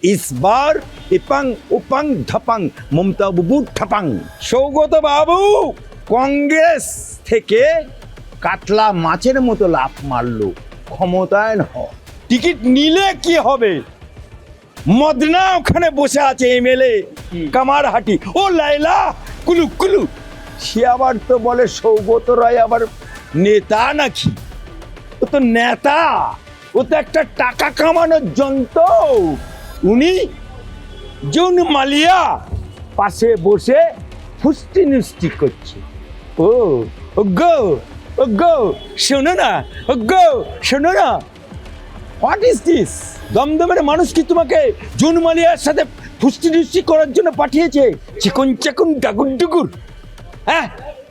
ইসবার ইপাং উপাং ধাপাং মমতা বুবু ঠাপাং। সৌগত বাবু কংগ্রেস থেকে কাতলা মাছের মতো লাফ মারলো ক্ষমতায়ন হ। টিকিট নিলে কি হবে? মদনা ওখানে বসে আছে এমএলএ কামারহাটি, ও লাইলা কুলু কুলু। সে আবার তো বলে সৌগত রায় আবার নেতা নাকি? ও তো নেতা, ও তো একটা টাকা কামানোর যন্ত্র। উনি জুন মালিয়া পাশে বসে ফুষ্টি নুষ্টি করছে। ও গো ও গো শোনো না, ও গো শোনো না। What is this? দমদমের মানুষ কি তোমাকে জুন মালিয়ার সাথে ফুষ্টি নুষ্টি করার জন্য পাঠিয়েছে? চিকন চাকুন ডাগুর ডুগুর, হ্যাঁ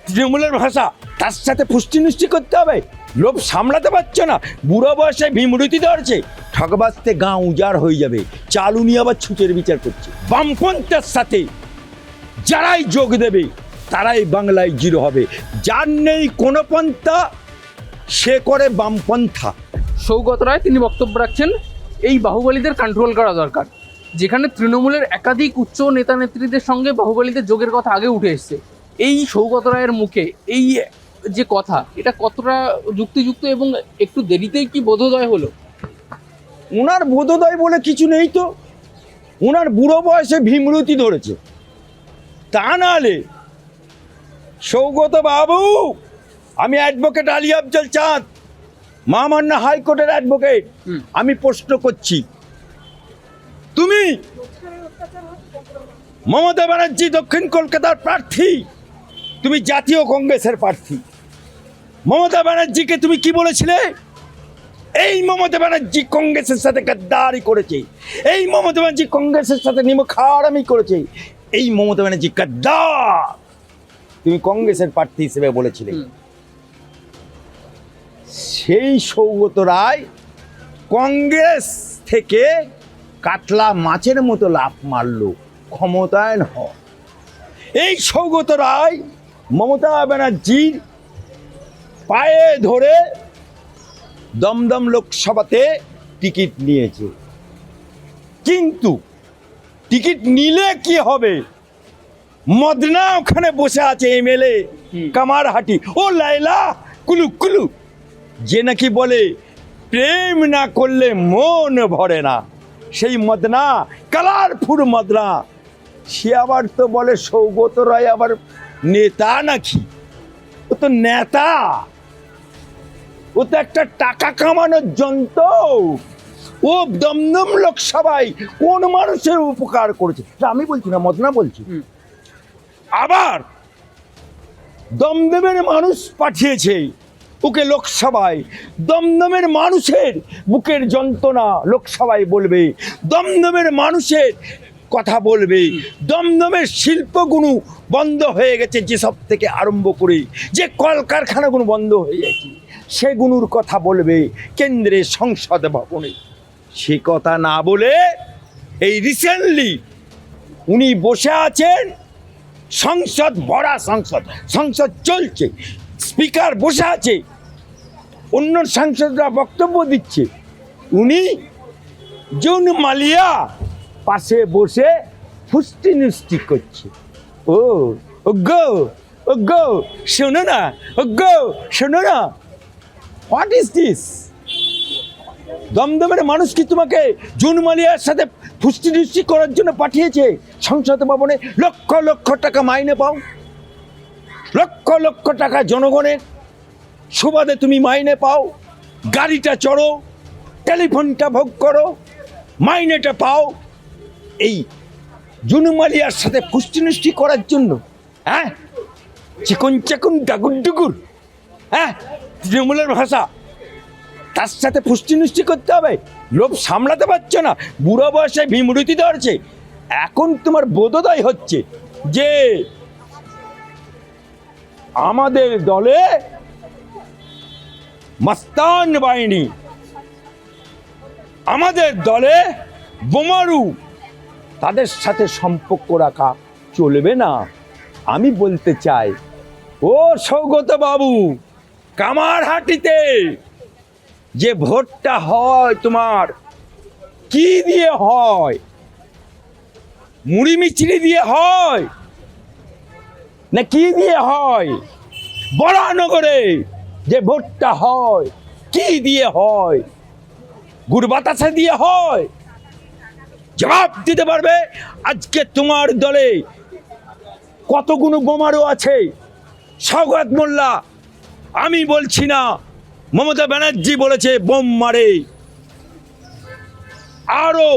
তৃণমূলের ভাষা, তার সাথে ফুষ্টি নুষ্টি করতে হবে? লোভ সামলাতে পারছো না, বুড়ো বয়সে ভীমরুতি ধরছে, ঠকবাজতে গাঁ উজাড় হয়ে যাবে। চালুনি আবার ছুটের বিচার করছে। বামপন্থার সাথে যারাই যোগ দেবে তারাই বাংলায় জিরো হবে। যার নেই কোনো পন্থা সে করে বামপন্থা। সৌগত রায় তিনি বক্তব্য রাখছেন এই বাহুবলীদের কন্ট্রোল করা দরকার, যেখানে তৃণমূলের একাধিক উচ্চ নেতা নেত্রীদের সঙ্গে বাহুবলীদের যোগের কথা আগে উঠে এসছে। এই সৌগত রায়ের মুখে এই যে কথা, এটা কতটা যুক্তিযুক্ত এবং একটু দেরিতেই কি বোধোদয় হলো? ওনার বোধোদয় বলে কিছু নেই তো, ওনার বুড়ো বয়সে ভীমরুতি ধরেছে। তা নাহলে সৌগত বাবু, আমি অ্যাডভোকেট আলী আফজল চাঁদ, মহামান্য হাইকোর্টের অ্যাডভোকেট, আমি প্রশ্ন করছি, তুমি মমতা ব্যানার্জি দক্ষিণ কলকাতার প্রার্থী, তুমি জাতীয় কংগ্রেসের প্রার্থী। মমতা ব্যানার্জিকে তুমি কি বলেছিলে? এই মমতা ব্যানার্জি কংগ্রেসের সাথে গাদ্দারি করেছে, এই মমতা ব্যানার্জি কংগ্রেসের সাথে নিমখারামি করেছে, এই মমতা ব্যানার্জি গাদ্দার, তুমি কংগ্রেসের প্রার্থী হিসেবে বলেছিলে। সেই সৌগত রায় কংগ্রেস থেকে কাতলা মাছের মতো লাফ মারলো ক্ষমতায়ন হ। এই সৌগত রায় মমতা ব্যানার্জির পায়ে ধরে দমদম লোকসভাতে টিকিট নিয়েছে। কিন্তু টিকিট নিলে কি হবে? মদনা ওখানে বসে আছে এমএলএ কামারহাটি, ও লাইলা কুলু কুলু, যে নাকি বলে প্রেম না করলে মন ভরে না। সেই মদনা, কালারফুল মদনা, সে আবার তো বলে সৌগত রায় আবার নেতা নাকি? ও তো নেতা, ও তো একটা টাকা কামানোর যন্ত্র। ও দমদম লোকসভায় কোন মানুষের উপকার করেছে? আমি বলছি না, মদনা বলছি। আবার দমদমের মানুষ পাঠিয়েছে ওকে লোকসভায়। দমদমের মানুষের বুকের যন্ত্রণা লোকসভায় বলবে, দমদমের মানুষের কথা বলবে। দমদমের শিল্পগুলো বন্ধ হয়ে গেছে যেসব থেকে আরম্ভ করে, যে কলকারখানাগুলো বন্ধ হয়ে গেছে সেগুলোর কথা বলবে কেন্দ্রে সংসদ ভবনে। সে কথা না বলে এই রিসেন্টলি উনি বসে আছেন, সংসদ ভরা, সংসদ চলছে, স্পিকার বসে আছে, অন্য সাংসদরা বক্তব্য দিচ্ছে, উনি জুন মালিয়া পাশে বসে ফুষ্টি নুষ্টি করছে। ও গো ও গো শোনো না, ও গো শোনো না। What is this? দমদমের মানুষ কি তোমাকে জুন মালিয়ার সাথে ফুষ্টি নুষ্টি করার জন্য পাঠিয়েছে? সংসদ ভবনে লক্ষ লক্ষ টাকা মাইনে পাও, লক্ষ লক্ষ টাকা জনগণের সুবাদে তুমি মাইনে পাও, গাড়িটা চড়ো, টেলিফোনটা ভোগ করো, মাইনেটা পাও, এই জুন মালিয়ার সাথে ফুষ্টি নুষ্টি করার জন্য? হ্যাঁ চিকন চাকুন ডাগুর ডুগুর, হ্যাঁ তৃণমূলের ভাষা, তার সাথে ফুষ্টি নুষ্টি করতে হবে? লোভ সামলাতে পারছো না, বুড়ো বয়সে ভীমরুতি ধরছে। এখন তোমার বোধোদয় হচ্ছে যে আমাদের দলে মাস্তান বাহিনী, আমাদের দলে বোমারু, তাদের সাথে সম্পর্ক রাখা চলবে না। আমি বলতে চাই, ও সৌগত বাবু, কামারহাটিতে যে ভোটটা হয় তোমার কি দিয়ে হয়? মুড়ি মিচিড়ি দিয়ে হয় না কি দিয়ে হয়? বরানগরে যে ভোটটা হয় কি দিয়ে হয়? গুড় বাতাসা দিয়ে হয়? জবাব দিতে পারবে? আজকে তোমার দলে কতগুলো বোমারও আছে। সওগাত মোল্লা, আমি বলছি না, মমতা ব্যানার্জি বলেছে বোম মারে। আরো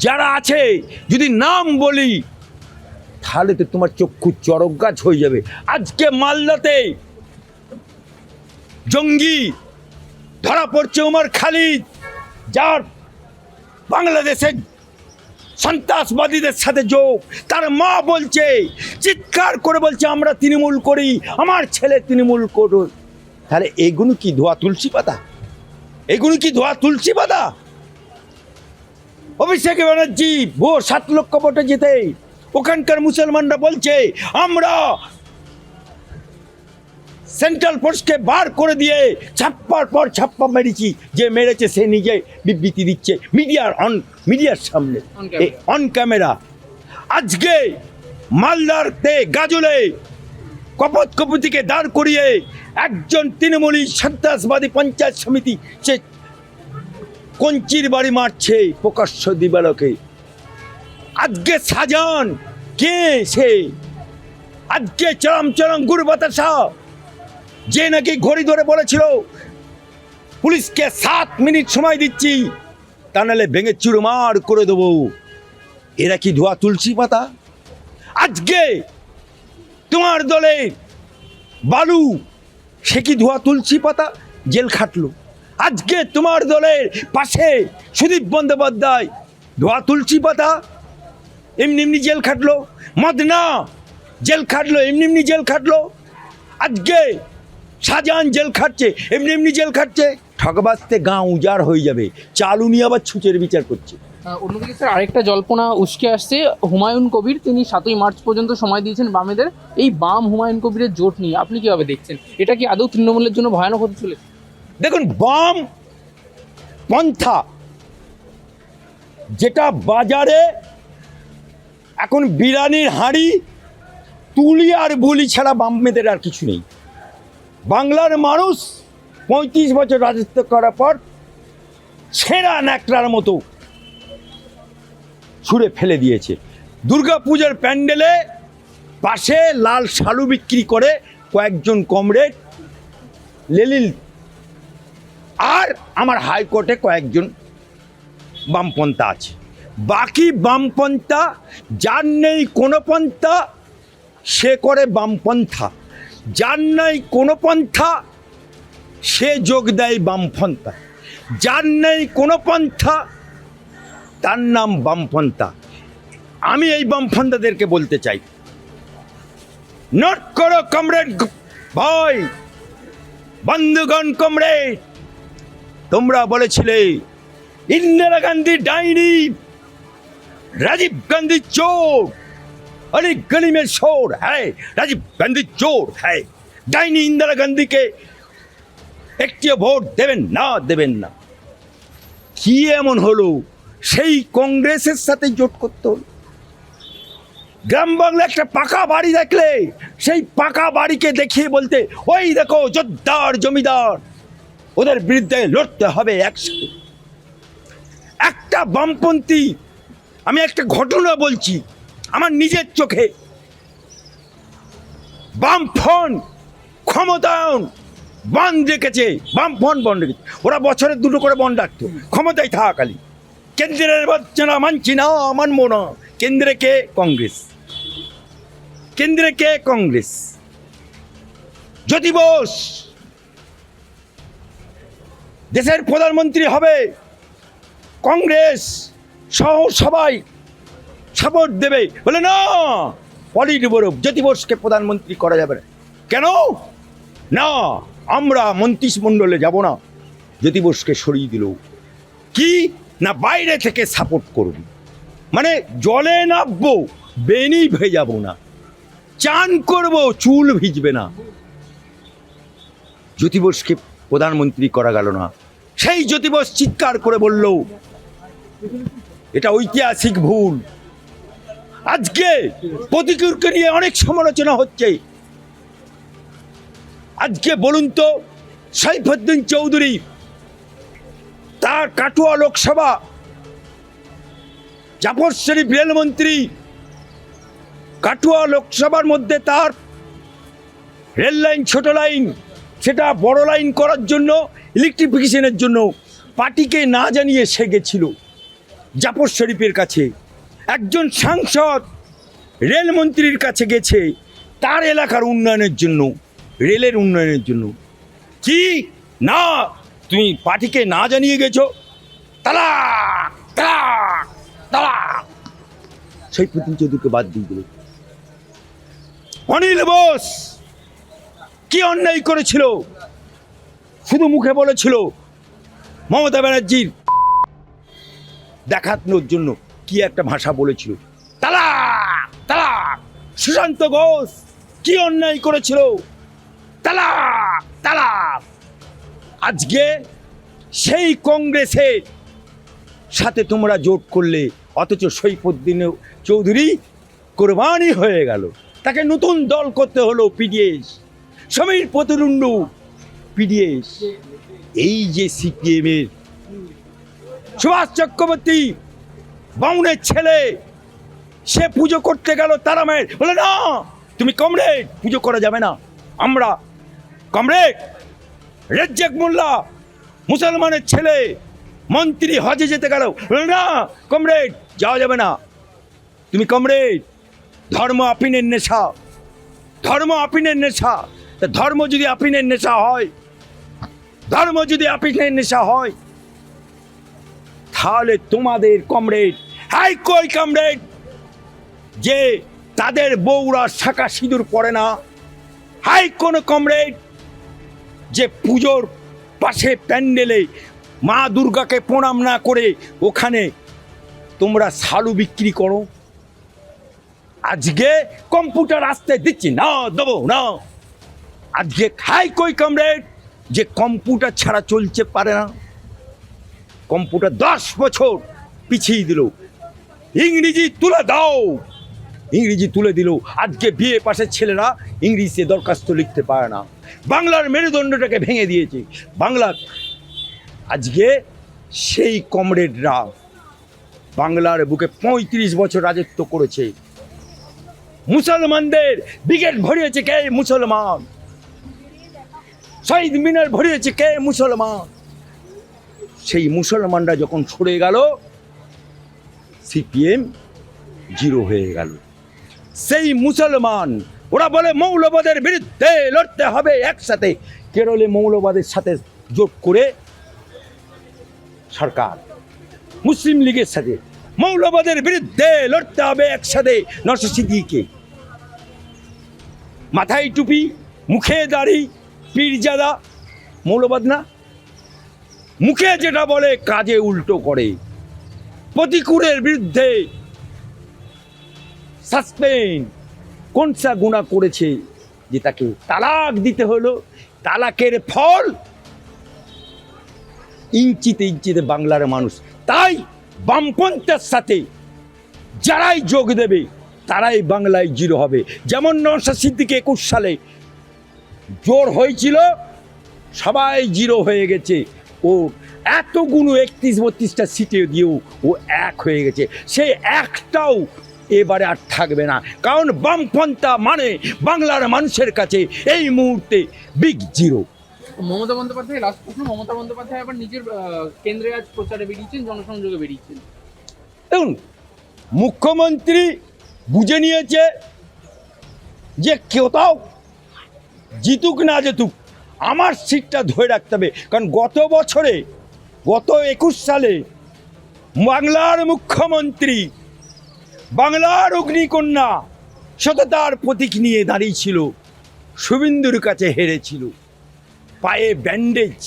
যারা আছে যদি নাম বলি তাহলে তো তোমার চক্ষু চড়ক গাছ হয়ে যাবে। আজকে মালদাতে জঙ্গি ধরা পড়ছে ওমর খালিদ, যার বাংলাদেশের সন্ত্রাসবাদীদের সাথে যোগ। তার মা বলছে, চিৎকার করে বলছে, আমরা তৃণমূল করি, আমার ছেলে তৃণমূল করুন। তাহলে এগুলো কি ধোয়া তুলসী পাতা? এগুলো কি ধোয়া তুলসী পাতা? অভিষেক ব্যানার্জি 7 লক্ষ ভোটে জিতে ওখানকার মুসলমানরা বলছে আমরা সেন্ট্রাল ফোর্সকে বার করে দিয়ে ছাপ্পার পর ছাপ্পা মেরেছি। যে মেরেছে সে নিজে বিবৃতি দিচ্ছে মিডিয়ার সামনে অন ক্যামেরা। আজকে মালদারতে গাজলে কপতিকে দাঁড় করিয়ে একজন তৃণমূলী সন্ত্রাসবাদী পঞ্চায়েত সমিতি সে কঞ্চির বাড়ি মারছে প্রকাশ্য দিবালোকে। আজকে সাজান কে সে? আজকে চরম গুড় বাতাসা, যে নাকি ঘড়ি ধরে বলেছিল পুলিশকে 7 মিনিট সময় দিচ্ছি, তা নাহলে ভেঙে চুরমার করে দেবো। এরা কি ধোয়া তুলসী পাতা? আজকে তোমার দলে বালু, সে কি ধোয়া তুলসী পাতা? জেল খাটলো। আজকে তোমার দলের পাশে সুদীপ বন্দ্যোপাধ্যায়, ধোয়া তুলসী পাতা? এমনি জেল খাটলো। মদনা জেল খাটলো, এমনি জেল খাটলো। আজকে শাহজাহান জেল খাটছে, এমনি জেল খাটছে। ঠকবাজতে গাঁ উজাড় হয়ে যাবে। চালু নিয়ে আবার ছুঁচের বিচার করছে। অন্যদিকে স্যার আরেকটা জল্পনা উস্কে আসছে, হুমায়ুন কবির তিনি 7ই মার্চ পর্যন্ত সময় দিয়েছেন বামেদের। এই বাম হুমায়ুন কবিরের জোট নিয়ে আপনি কিভাবে দেখছেন? এটা কি আদৌ তৃণমূলের জন্য ভয়ানক হতে চলেছে? দেখুন, বাম পন্থা যেটা বাজারে এখন বিরিয়ানির হাঁড়ি, তুলি আর বুলি ছাড়া বামেদের আর কিছু নেই। বাংলার মানুষ 35 বছর রাজত্ব করার পর ছেঁড়া ন্যাকড়ার মতো ছুঁড়ে ফেলে দিয়েছে। দুর্গাপূজার প্যান্ডেলে পাশে লাল শালু বিক্রি করে কয়েকজন কমরেড, লেলিল আর আমার হাইকোর্টে কয়েকজন বামপন্থা আছে। বাকি বামপন্থা যার নেই কোনো পন্থা সে করে বামপন্থা, যার নেই কোনো পন্থা সে যোগ দেয় বামপন্থা, যার নেই কোনো পন্থা তার নাম বামপন্থা। আমি এই বামপন্থাদেরকে বলতে চাই, নোট করো কমরেড ভাই, বন্ধুগণ, কমরেড, তোমরা বলেছিলে ইন্দিরা গান্ধী ডাইনি, রাজীব গান্ধী চোর, अरे गली में शोर है, राजीव गांधी चोर है। ডাইনি ইন্দিরা গান্ধীকে একটিও ভোট দেবেন না। কি এমন হলো সেই কংগ্রেসের সাথে জোট করতে হলো? গ্রাম বাংলা একটা পাকা বাড়ি দেখলে সেই পাকা বাড়িকে দেখিয়ে বলতে, ওই দেখো জোরদার জমিদার, ওদের বিরুদ্ধে লড়তে হবে একসাথে। একটা বামপন্থী, আমি একটা ঘটনা বলছি আমার নিজের চোখে, বামফ্রন্ট ক্ষমতায়ন বন্ড রেখেছে, বামফ্রন্ট বন্ড রেখেছে। ওরা বছরে 2টো করে বন্ড রাখতো ক্ষমতায় থাকাকালীন। কেন্দ্রের বাচ্চারা মানছি না, মানবো না। কেন্দ্রে কে? কংগ্রেস। কেন্দ্রে কে? কংগ্রেস। জ্যোতি বোস দেশের প্রধানমন্ত্রী হবে, কংগ্রেস সহ সবাই সাপোর্ট দেবে। বলে না, পলিট ব্যুরো জ্যোতি বোসকে প্রধানমন্ত্রী করা যাবে না। কেন? না, আমরা মন্ত্রিমণ্ডলে যাব না। জ্যোতি বোসকে সরিয়ে দিল। কি না, বাইরে থেকে সাপোর্ট করবি, মানে জলে নামবো বেনি ভেজাবো না, চান করব চুল ভিজবে না। জ্যোতি বোসকে প্রধানমন্ত্রী করা গেল না। সেই জ্যোতি বোস চিৎকার করে বলল এটা ঐতিহাসিক ভুল, আজকে প্রতিকূলকে নিয়ে অনেক সমালোচনা হচ্ছে। আজকে বলুন তো, সাইফুদ্দিন চৌধুরী তার কাটুয়া লোকসভা, জাফর শরীফ রেলমন্ত্রী, কাটুয়া লোকসভার মধ্যে তার রেল লাইন, ছোট লাইন, সেটা বড় লাইন করার জন্য, ইলেকট্রিফিকেশনের জন্য পার্টিকে না জানিয়ে সে গেছিল জাফর শরীফের কাছে। একজন সাংসদ রেলমন্ত্রীর কাছে গেছে তার এলাকার উন্নয়নের জন্য, রেলের উন্নয়নের জন্য। কি না, তুমি পার্টিকে না জানিয়ে গেছো, তালাক তালাক তালাক। সাইফুদ্দিন চৌধুরীকে বাদ দিয়ে দিল। অনিল বোস কি অন্যায় করেছিল? শুধু মুখে বলেছিল মমতা ব্যানার্জির দেখানোর জন্য কি একটা ভাষা বলেছিল, তালাক তালাক। সুশান্ত ঘোষ কি অন্যায় করেছিল? তালাক তালাক। আজকে সেই কংগ্রেসের সাথে তোমরা জোট করলে, অথচ সাইফুদ্দিন চৌধুরী কোরবানি হয়ে গেল। তাকে নতুন দল করতে হলো পিডিএস, সমীর প্রতিরুণ্ডু পিডিএস। এই যে সিপিএমের সুভাষ চক্রবর্তী বাউনের ছেলে, সে পুজো করতে গেল তারা মায়ের, বলে না তুমি কমরেড, পুজো করা যাবে না। আমরা কমরেড রেজ্জাক মোল্লা, মুসলমানের ছেলে, মন্ত্রী, হজে যেতে গেল, বলে না কমরেড যাওয়া যাবে না। তুমি কমরেড, ধর্ম আপিনের নেশা, ধর্ম আপিনের নেশা। তা ধর্ম যদি আপিনের নেশা হয়, ধর্ম যদি আপিনের নেশা হয়, তাহলে তোমাদের কমরেড, হাই কই কমরেড যে তাদের বউরা শাঁখা সিঁদুর পরে না? হাই কোন কমরেড যে পুজোর পাশে প্যান্ডেলে মা দুর্গাকে প্রণাম না করে ওখানে তোমরা শালু বিক্রি করো? আজকে কম্পিউটার আসতে দিচ্ছি না, দেবো না। আজকে হাই কই কমরেড যে কম্পিউটার ছাড়া চলতে পারে না? কম্পিউটার 10 বছর পিছিয়ে দিল। ইংরেজি তুলে দাও, ইংরেজি তুলে দিল। আজকে বিএ পাশের ছেলেরা ইংরেজিতে দরখাস্ত লিখতে পারে না। বাংলার মেরুদণ্ডটাকে ভেঙে দিয়েছে বাংলা। আজকে সেই কমরেডরা বাংলার বুকে 35 বছর রাজত্ব করেছে। মুসলমানদের ব্রিগেড ভরিয়েছে কে? মুসলমান। শহীদ মিনার ভরিয়েছে কে? মুসলমান। সেই মুসলমানরা যখন সরে গেল, সিপিএম জিরো হয়ে গেল। সেই মুসলমান, ওরা বলে মৌলবাদের বিরুদ্ধে লড়তে হবে একসাথে। কেরলে মৌলবাদের সাথে জোট করে সরকার, মুসলিম লীগের সাথে মৌলবাদের বিরুদ্ধে লড়তে হবে একসাথে। নওশাদ সিদ্দিকী মাথায় টুপি, মুখে দাড়ি, পীরজাদা, মৌলবাদ না? মুখে যেটা বলে কাজে উল্টো করে। প্রতিকূলের বিরুদ্ধে সাসপেন্ড। কোন সা গুনাহ করেছে যে তাকে তালাক দিতে হলো? তালাকের ফল ইঞ্চিতে ইঞ্চিতে বাংলার মানুষ। তাই বামপন্থার সাথে যারাই যোগ দেবে তারাই বাংলায় জিরো হবে। যেমন নওশাদ সিদ্দিকী 21 সালে জোর হয়েছিল, সবাই জিরো হয়ে গেছে। ও এতগুলো 31-32টা সিটে দিয়েও ও এক হয়ে গেছে। সেই একটাও এবারে আর থাকবে না, কারণ বামপন্থা মানে বাংলার মানুষের কাছে এই মুহূর্তে big zero. Mamata Bandyopadhyay, last প্রশ্ন, মমতা বন্দ্যোপাধ্যায় আবার নিজের কেন্দ্রে আজ প্রচারে বেরিয়েছেন, জনসংযোগে বেরিয়েছেন। দেখুন, মুখ্যমন্ত্রী বুঝে নিয়েছে যে কোথাও জিতুক না জিতুক আমার সিটটা ধরে রাখতে হবে। কারণ গত 21 সালে বাংলার মুখ্যমন্ত্রী, বাংলার অগ্নিকন্যা সততার প্রতীক নিয়ে দাঁড়িয়েছিল, শুভেন্দুর কাছে হেরেছিল। পায়ে ব্যান্ডেজ,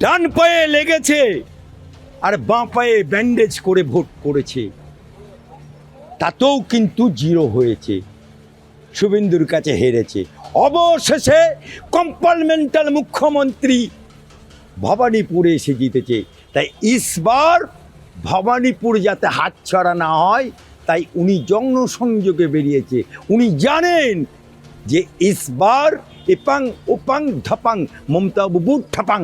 ডান পায়ে লেগেছে আর বাঁ পায়ে ব্যান্ডেজ করে ভোট করেছে, তাতেও কিন্তু জিরো হয়েছে, শুভেন্দুর কাছে হেরেছে। অবশেষে কম্পার্টমেন্টাল মুখ্যমন্ত্রী ভবানীপুরে এসে জিতেছে। তাই ইসবার ভবানীপুর যাতে হাতছাড়া না হয় তাই উনি জনসংযোগে বেরিয়েছে। উনি জানেন যে ইসবার এপাং ওপাং ধাপাং মমতা বুবু ঠাপাং।